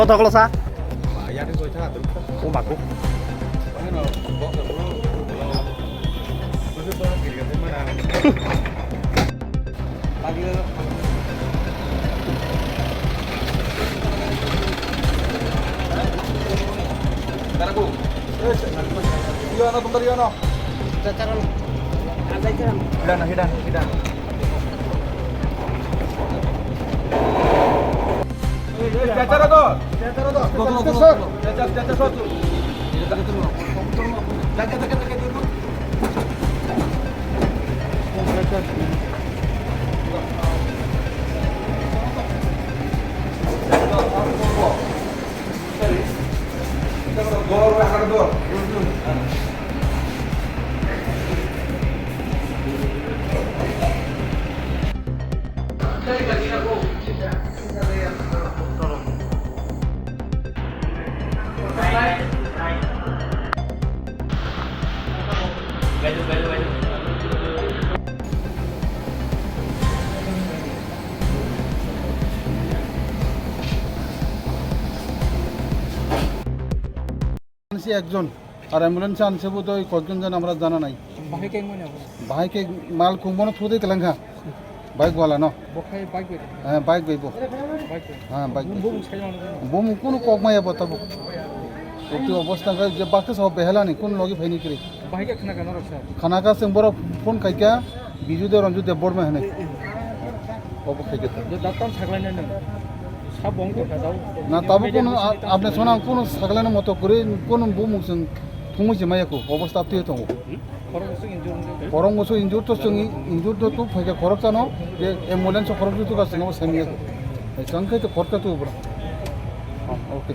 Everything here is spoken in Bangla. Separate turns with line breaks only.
Botol kalau sa?
Bayar itu aja terus.
Oh bagus.
Ano, bokor bro. Terus pa gili ka mana? Lagi na. Tara bu. Iyo ano kung dali ano?
Tataran. Ada kiram.
Hidan. Cacara to. Cacara suatu.
একজন আর অ্যাম্বুলেন্সে আনছে বোধ হয় কয়েকজন যেন আমরা জানা নাই বাইকে মাল কুম্বনো থুদে তেলেঙ্গা বাইকওয়ালা ন হ্যাঁ বাইক বাইব হ্যাঁ বাইক বুম কোনো ককমাই বতাবো একটু অবস্থা যে বাকি সব বেহেলানি কোন লগে ফাইনি করে খানাকা जों बर' ফোন খাইকা বিজুদে রঞ্জুদে বড়মে হনে অব খাইকে না তবে কোনো আপনি শোনা কোনো সাগলানোর মতো করে কোনো বুমুকजों थुंमैसे मायाखौ अबस्था आपते दङ खरं मोसो इन्जुर तो जों इन्जुर तो फैका खरक जानो जे एम्बुलेंस खरक तो गासिनो सेमियाखौ संखै तो खरका तो ओके